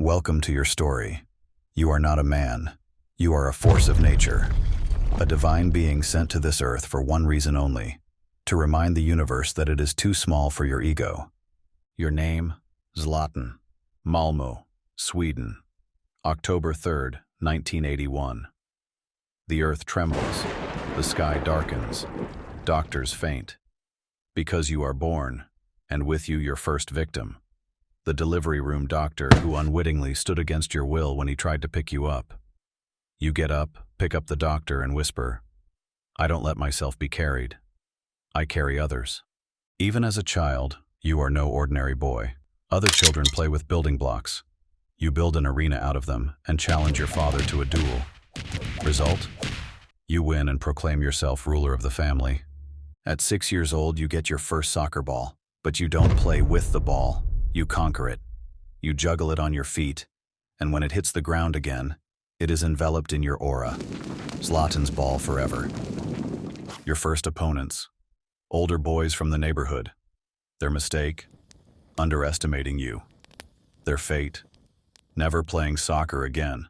Welcome to your story. You are not a man. You are a force of nature, a divine being sent to this earth for one reason only, to remind the universe that it is too small for your ego. Your name, Zlatan, Malmö, Sweden, October 3rd, 1981. The earth trembles, the sky darkens, doctors faint. Because you are born, and with you your first victim. The delivery room doctor who unwittingly stood against your will when he tried to pick you up. You get up, pick up the doctor, and whisper, "I don't let myself be carried. I carry others." Even as a child, you are no ordinary boy. Other children play with building blocks. You build an arena out of them and challenge your father to a duel. Result? You win and proclaim yourself ruler of the family. At 6 years old, you get your first soccer ball, but you don't play with the ball. You conquer it. You juggle it on your feet, and when it hits the ground again, it is enveloped in your aura. Zlatan's ball forever. Your first opponents. Older boys from the neighborhood. Their mistake? Underestimating you. Their fate? Never playing soccer again.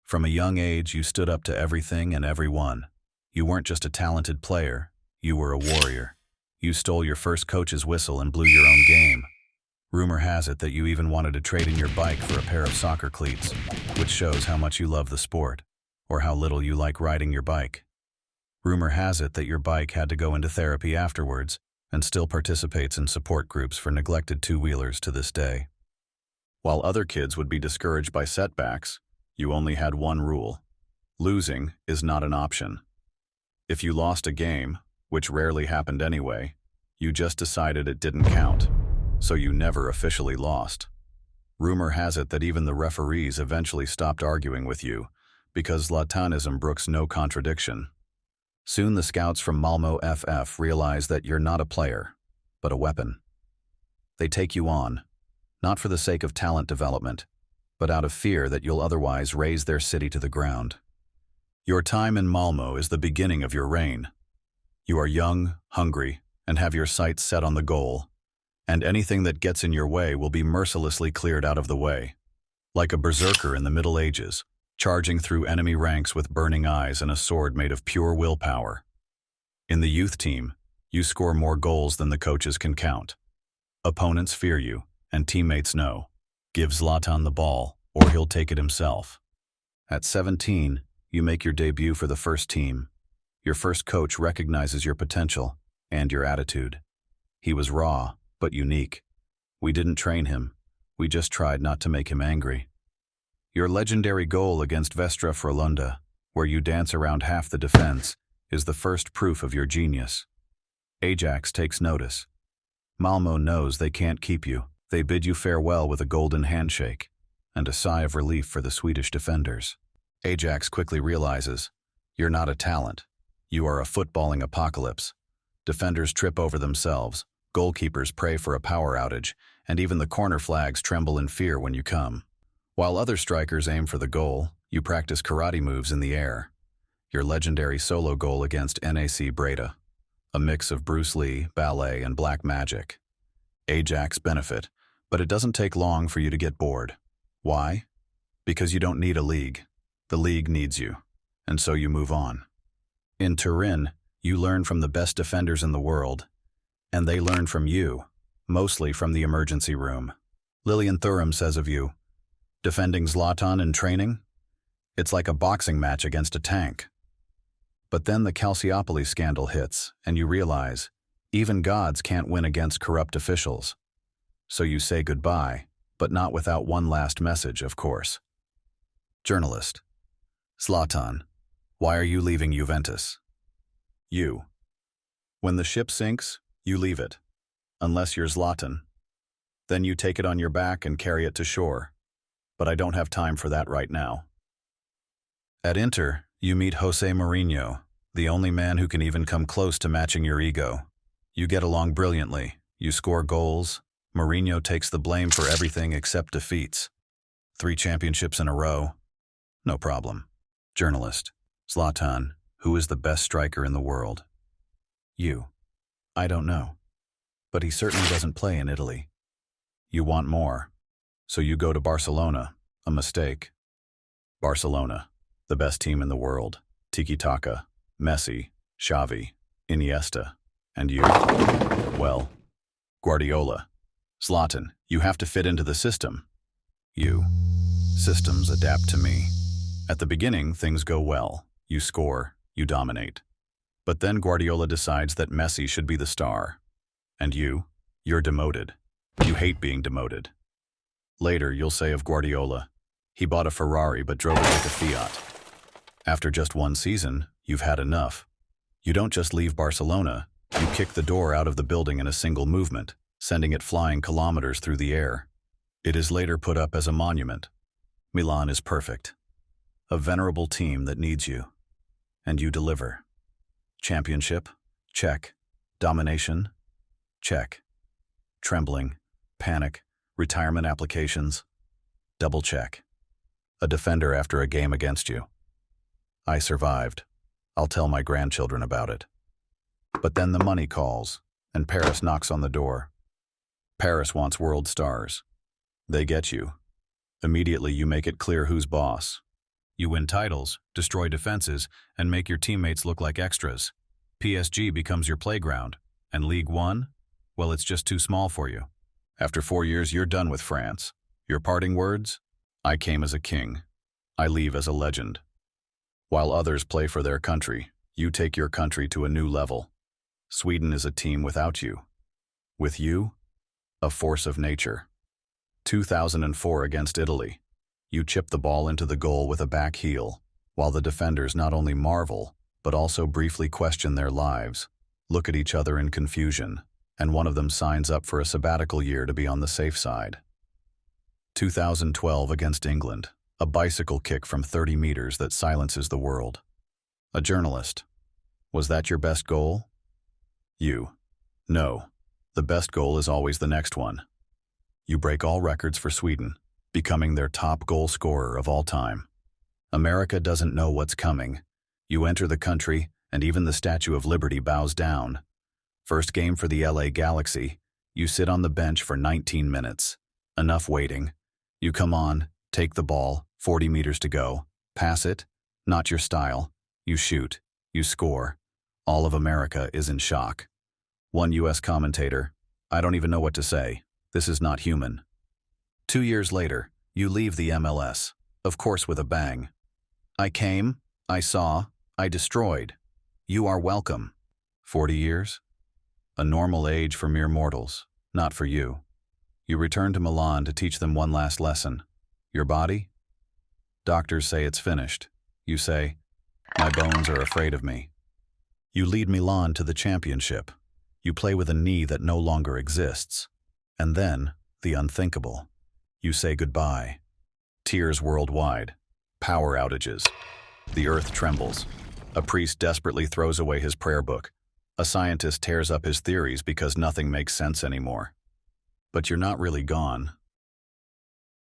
From a young age, you stood up to everything and everyone. You weren't just a talented player, you were a warrior. You stole your first coach's whistle and blew your own game. Rumor has it that you even wanted to trade in your bike for a pair of soccer cleats, which shows how much you love the sport, or how little you like riding your bike. Rumor has it that your bike had to go into therapy afterwards and still participates in support groups for neglected two-wheelers to this day. While other kids would be discouraged by setbacks, you only had one rule. Losing is not an option. If you lost a game, which rarely happened anyway, you just decided it didn't count. So you never officially lost. Rumor has it that even the referees eventually stopped arguing with you, because Zlatanism brooks no contradiction. Soon the scouts from Malmö FF realize that you're not a player, but a weapon. They take you on, not for the sake of talent development, but out of fear that you'll otherwise raze their city to the ground. Your time in Malmö is the beginning of your reign. You are young, hungry, and have your sights set on the goal. And anything that gets in your way will be mercilessly cleared out of the way. Like a berserker in the Middle Ages, charging through enemy ranks with burning eyes and a sword made of pure willpower. In the youth team, you score more goals than the coaches can count. Opponents fear you, and teammates know. Give Zlatan the ball, or he'll take it himself. At 17, you make your debut for the first team. Your first coach recognizes your potential and your attitude. He was raw, but unique. We didn't train him. We just tried not to make him angry. Your legendary goal against Västra Frölunda, where you dance around half the defense, is the first proof of your genius. Ajax takes notice. Malmö knows they can't keep you. They bid you farewell with a golden handshake, and a sigh of relief for the Swedish defenders. Ajax quickly realizes, you're not a talent. You are a footballing apocalypse. Defenders trip over themselves. Goalkeepers pray for a power outage, and even the corner flags tremble in fear when you come. While other strikers aim for the goal, you practice karate moves in the air. Your legendary solo goal against NAC Breda, a mix of Bruce Lee, ballet, and black magic. Ajax benefit, but it doesn't take long for you to get bored. Why? Because you don't need a league. The league needs you, and so you move on. In Turin, you learn from the best defenders in the world, and they learn from you, mostly from the emergency room. Lilian Thuram says of you, defending Zlatan in training? It's like a boxing match against a tank. But then the Calciopoli scandal hits, and you realize, even gods can't win against corrupt officials. So you say goodbye, but not without one last message, of course. Journalist. Zlatan, why are you leaving Juventus? You. When the ship sinks, you leave it, unless you're Zlatan. Then you take it on your back and carry it to shore. But I don't have time for that right now. At Inter, you meet Jose Mourinho, the only man who can even come close to matching your ego. You get along brilliantly, you score goals. Mourinho takes the blame for everything except defeats. 3 championships in a row. No problem. Journalist. Zlatan, who is the best striker in the world? You. I don't know. But he certainly doesn't play in Italy. You want more. So you go to Barcelona. A mistake. Barcelona, the best team in the world. Tiki-taka, Messi, Xavi, Iniesta. And you? Well, Guardiola. Zlatan, you have to fit into the system. You. Systems adapt to me. At the beginning, things go well. You score, you dominate. But then Guardiola decides that Messi should be the star. And you're demoted. You hate being demoted. Later, you'll say of Guardiola, he bought a Ferrari but drove it like a Fiat. After just one season, you've had enough. You don't just leave Barcelona, you kick the door out of the building in a single movement, sending it flying kilometers through the air. It is later put up as a monument. Milan is perfect. A venerable team that needs you. And you deliver. Championship? Check. Domination? Check. Trembling, panic, retirement applications? Double check. A defender after a game against you. I survived. I'll tell my grandchildren about it. But then the money calls, and Paris knocks on the door. Paris wants world stars. They get you. Immediately you make it clear who's boss. You win titles, destroy defenses, and make your teammates look like extras. PSG becomes your playground. And League One? Well, it's just too small for you. After 4 years, you're done with France. Your parting words? I came as a king. I leave as a legend. While others play for their country, you take your country to a new level. Sweden is a team without you. With you, a force of nature. 2004 against Italy. You chip the ball into the goal with a back heel, while the defenders not only marvel, but also briefly question their lives, look at each other in confusion, and one of them signs up for a sabbatical year to be on the safe side. 2012 against England. A bicycle kick from 30 meters that silences the world. A journalist. Was that your best goal? You. No. The best goal is always the next one. You break all records for Sweden, becoming their top goal scorer of all time. America doesn't know what's coming. You enter the country, and even the Statue of Liberty bows down. First game for the LA Galaxy. You sit on the bench for 19 minutes. Enough waiting. You come on, take the ball, 40 meters to go, pass it, not your style. You shoot, you score. All of America is in shock. One US commentator, I don't even know what to say. This is not human. 2 years later, you leave the MLS, of course with a bang. I came, I saw, I destroyed. You are welcome. 40 years? A normal age for mere mortals, not for you. You return to Milan to teach them one last lesson. Your body? Doctors say it's finished. You say, my bones are afraid of me. You lead Milan to the championship. You play with a knee that no longer exists. And then, the unthinkable. You say goodbye. Tears worldwide. Power outages. The earth trembles. A priest desperately throws away his prayer book. A scientist tears up his theories because nothing makes sense anymore. But you're not really gone.